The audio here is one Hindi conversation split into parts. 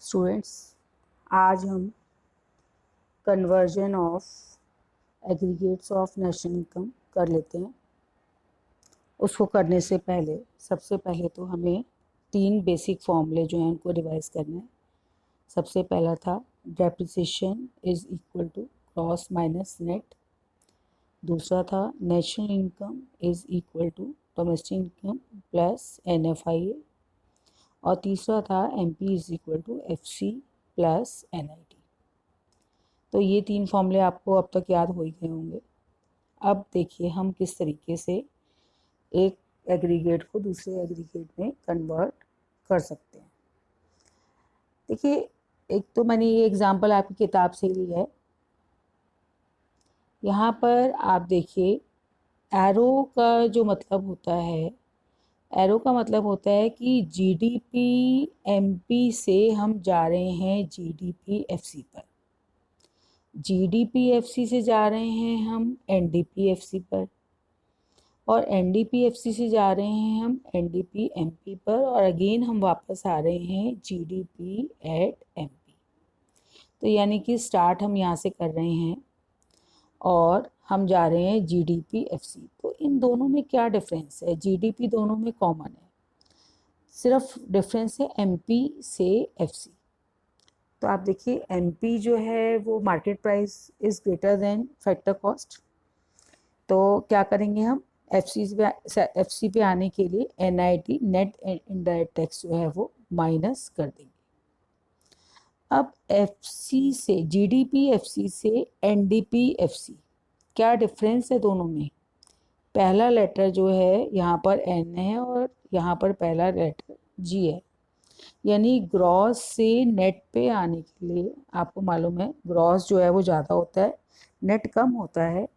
स्टूडेंट्स, आज हम conversion of aggregates of national income कर लेते हैं। उसको करने से पहले सबसे पहले तो हमें 3 बेसिक फॉर्मूले जो हैं उनको रिवाइज करना है। सबसे पहला था depreciation is equal to gross minus net. दूसरा था national income is equal to domestic income plus NFIA। और तीसरा था MP is equal to FC plus NIT। तो ये 3 फॉर्मूले आपको अब तक याद हो ही गए होंगे। अब देखिए हम किस तरीके से एक एग्रीगेट को दूसरे एग्रीगेट में कन्वर्ट कर सकते हैं। देखिए, एक तो मैंने ये एग्जांपल आपकी किताब से ली है। यहाँ पर आप देखिए, एरो का जो मतलब होता है, एरो का मतलब होता है कि GDP MP से हम जा रहे हैं GDP FC पर, GDP FC से जा रहे हैं हम NDP FC पर, और NDP FC से जा रहे हैं हम NDP MP पर, और अगेन हम वापस आ रहे हैं GDP at MP। तो यानी कि स्टार्ट हम यहाँ से कर रहे हैं और हम जा रहे हैं GDP FC। तो इन दोनों में क्या डिफरेंस है? GDP दोनों में कॉमन है, सिर्फ डिफरेंस है MP से FC। तो आप देखिए, MP जो है वो market price is greater than factor cost. तो क्या करेंगे हम? FC पे आने के लिए NIT नेट इनडायरेक्ट टैक्स जो है वो माइनस कर देंगे। अब FC से GDP FC से NDP FC, क्या डिफरेंस है दोनों में? पहला लेटर जो है यहाँ पर N है और यहाँ पर पहला लेटर G है। यानी ग्रॉस से नेट पे आने के लिए आपको मालूम है ग्रॉस जो है वो ज़्यादा होता है, नेट कम होता है।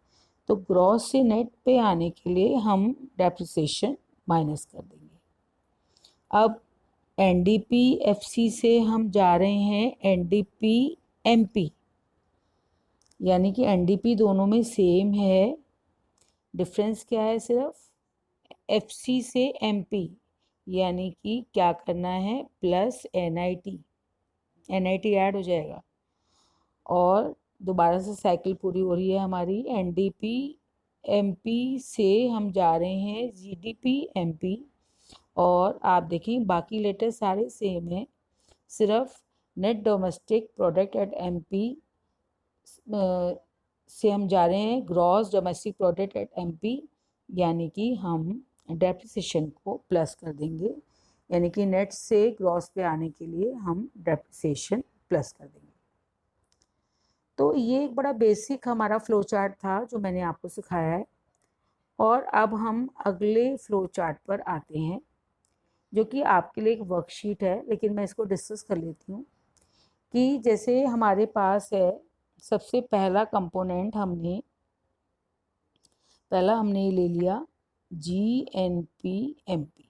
तो ग्रॉस से नेट पे आने के लिए हम डेप्रिसिएशन माइनस कर देंगे। अब NDP FC से हम जा रहे हैं NDP MP, यानी कि NDP दोनों में सेम है, डिफरेंस क्या है? सिर्फ FC से MP, यानी कि क्या करना है? प्लस NIT ऐड हो जाएगा और दोबारा से साइकिल पूरी हो रही है हमारी। NDP MP से हम जा रहे हैं GDP MP, और आप देखें बाकी लेटर सारे सेम हैं, सिर्फ net domestic product at MP से हम जा रहे हैं gross domestic product at MP, यानी कि हम डेप्रिसिएशन को प्लस कर देंगे। यानी कि नेट से ग्रॉस पे आने के लिए हम डेप्रिसिएशन प्लस कर देंगे। तो ये एक बड़ा बेसिक हमारा फ्लो चार्ट था जो मैंने आपको सिखाया है। और अब हम अगले फ्लो चार्ट पर आते हैं, जो कि आपके लिए एक वर्कशीट है, लेकिन मैं इसको डिस्कस कर लेती हूँ। कि जैसे हमारे पास है, सबसे पहला कंपोनेंट हमने ले लिया GNP MP।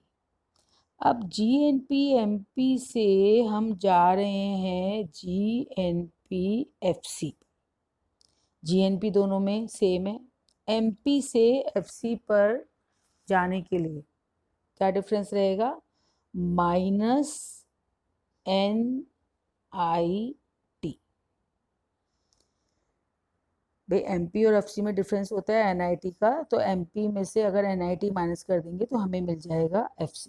अब GNP MP से हम जा रहे हैं GNP FC। GNP दोनों में सेम है। MP से FC पर जाने के लिए क्या डिफरेंस रहेगा? Minus NIT। भाई MP और FC में डिफरेंस होता है NIT का, तो MP में से अगर NIT माइनस कर देंगे तो हमें मिल जाएगा FC।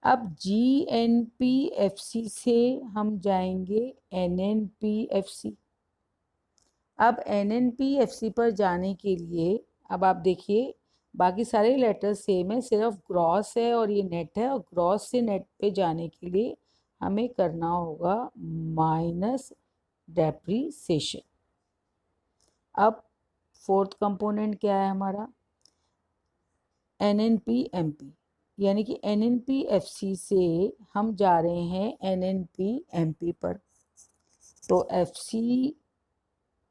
अब GNP FC से हम जाएंगे NNP FC। अब NNP FC पर जाने के लिए अब आप देखिए बाकी सारे लेटर सेम है, सिर्फ ग्रॉस है और ये नेट है, और ग्रॉस से नेट पे जाने के लिए हमें करना होगा माइनस डेप्रिसिएशन। अब फोर्थ कंपोनेंट क्या है हमारा? NNP MP, यानी कि NNP FC से हम जा रहे हैं NNP MP पर। तो FC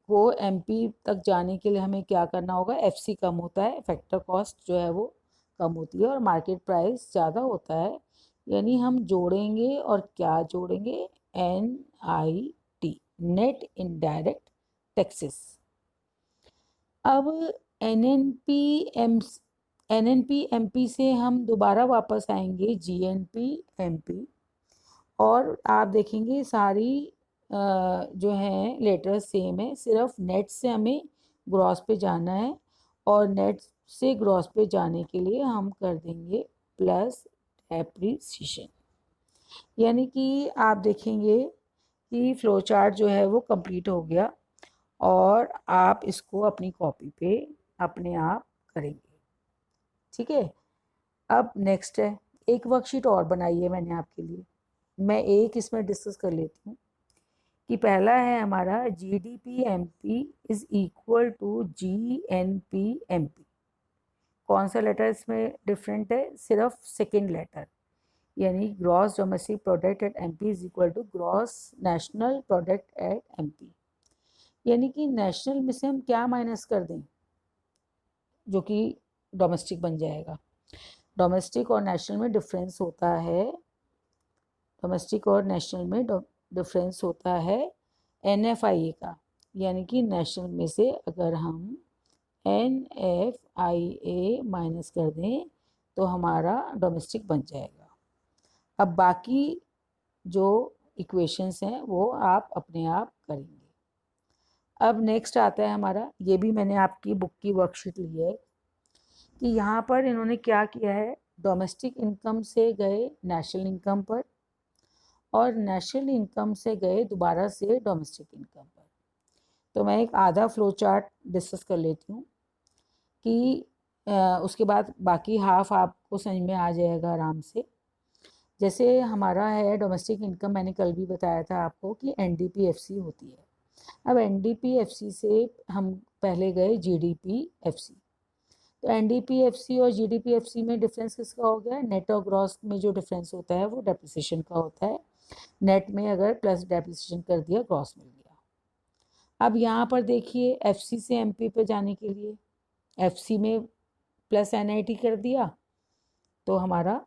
को MP तक जाने के लिए हमें क्या करना होगा? FC कम होता है, फैक्टर कॉस्ट जो है वो कम होती है और मार्केट प्राइस ज़्यादा होता है। यानी हम जोड़ेंगे, और क्या जोड़ेंगे? NIT net indirect taxes. अब NNP MP से हम दोबारा वापस आएंगे GNP MP, और आप देखेंगे सारी जो हैं लेटर्स सेम है, सिर्फ नेट से हमें ग्रॉस पे जाना है और नेट से ग्रॉस पे जाने के लिए हम कर देंगे प्लस डेप्रिसिएशन। यानी कि आप देखेंगे कि फ्लो चार्ट जो है वो कंप्लीट हो गया और आप इसको अपनी कॉपी पे अपने आप करेंगे। ठीक है, अब नेक्स्ट है, एक वर्कशीट और बनाई है मैंने आपके लिए, मैं एक इसमें डिस्कस कर लेती हूँ कि पहला है हमारा GDP-MP is equal to GNP-MP। कौन सा लेटर इसमें डिफरेंट है? सिर्फ सेकेंड लेटर, यानी gross domestic product at MP is equal to gross national product at MP। यानी कि नेशनल में से हम क्या माइनस कर दें जो कि डोमेस्टिक बन जाएगा। डोमेस्टिक और नेशनल में डिफरेंस होता है, डोमेस्टिक और नेशनल में डिफरेंस होता है NFIA का, यानी कि नेशनल में से अगर हम NFIA माइनस कर दें तो हमारा डोमेस्टिक बन जाएगा। अब बाकी जो इक्वेशंस हैं वो आप अपने आप करेंगे। अब नेक्स्ट आता है हमारा, ये भी मैंने आपकी बुक की वर्कशीट ली है, कि यहाँ पर इन्होंने क्या किया है, डोमेस्टिक इनकम से गए नेशनल इनकम पर और नेशनल इनकम से गए दोबारा से डोमेस्टिक इनकम पर। तो मैं एक आधा फ्लो चार्ट डिस्कस कर लेती हूँ कि उसके बाद बाकी हाफ आपको समझ में आ जाएगा आराम से। जैसे हमारा है डोमेस्टिक इनकम, मैंने कल भी बताया था आपको कि NDP-FC होती है। अब NDP-FC से हम पहले गए GDP-FC, तो NDP-FC और GDP-FC में डिफरेंस किसका हो गया? नेट और ग्रॉस में जो डिफरेंस होता है वो डेप्रिसिएशन का होता है। नेट में अगर प्लस डेप्रिसिएशन कर दिया, ग्रॉस मिल गया। अब यहाँ पर देखिए FC से MP पे जाने के लिए FC में प्लस NIT कर दिया तो हमारा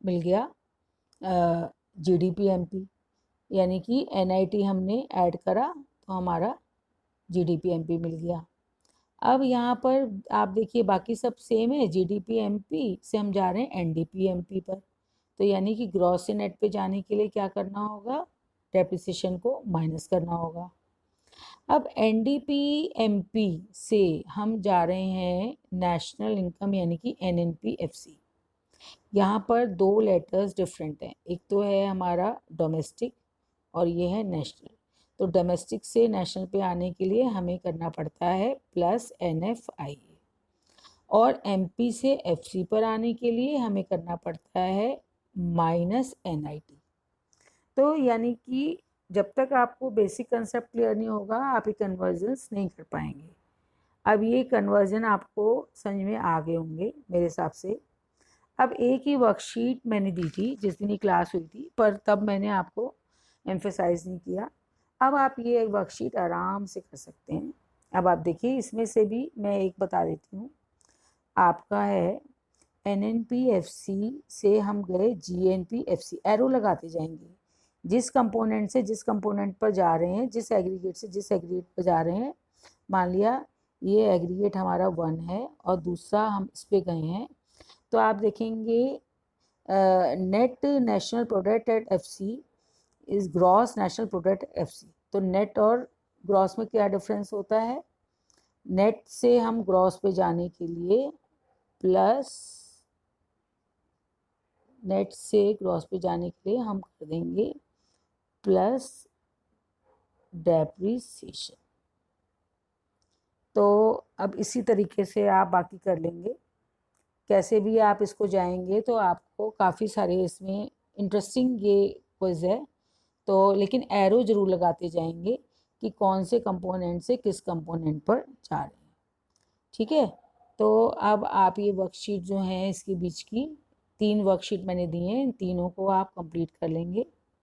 मिल गया GDP-MP, यानी कि NIT हमने ऐड करा तो हमारा GDP-MP मिल गया। अब यहाँ पर आप देखिए बाकी सब सेम है, GDP-MP से हम जा रहे हैं NDP-MP पर, तो यानी कि ग्रॉस से नेट पे जाने के लिए क्या करना होगा? डेप्रिसिएशन को माइनस करना होगा। अब NDP-MP से हम जा रहे हैं नेशनल इनकम यानी कि NNP-FC। यहाँ पर दो लेटर्स डिफरेंट हैं, एक तो है हमारा डोमेस्टिक और ये है नेशनल। तो डोमेस्टिक से नेशनल पे आने के लिए हमें करना पड़ता है प्लस NFIA और MP से FC पर आने के लिए हमें करना पड़ता है माइनस NIT। तो यानी कि जब तक आपको बेसिक कंसेप्ट क्लियर नहीं होगा आप ये कन्वर्जन्स नहीं कर पाएंगे। अब ये कन्वर्जन आपको समझ में आ गए होंगे मेरे हिसाब से। अब एक ही वर्कशीट मैंने दी थी जिस दिन ही क्लास हुई थी, पर तब मैंने आपको एम्फेसाइज नहीं किया। अब आप ये वर्कशीट आराम से कर सकते हैं। अब आप देखिए इसमें से भी मैं एक बता देती हूँ, आपका है NNP-FC से हम गए GNP-FC, एरो लगाते जाएंगे जिस कंपोनेंट से जिस कंपोनेंट पर जा रहे हैं, जिस एग्रीगेट से जिस एग्रीगेट पर जा रहे हैं। मान लिया ये एग्रीगेट हमारा 1 है और दूसरा हम इस पे गए हैं, तो आप देखेंगे net national product eight FC is gross national product FC। तो नेट और ग्रॉस में क्या डिफरेंस होता है? नेट से हम ग्रॉस पे जाने के लिए प्लस, नेट से ग्रॉस पे जाने के लिए हम कर देंगे प्लस डेप्रिसिएशन। तो अब इसी तरीके से आप बाकी कर लेंगे, कैसे भी आप इसको जाएंगे तो आपको काफ़ी सारे इसमें इंटरेस्टिंग ये क्विज है। तो लेकिन एरो जरूर लगाते जाएंगे कि कौन से कंपोनेंट से किस कंपोनेंट पर जा रहे हैं। ठीक है, तो अब आप ये वर्कशीट जो है इसके बीच की 3 वर्कशीट मैंने दी हैं, इन तीनों को आप कंप्लीट कर लेंगे।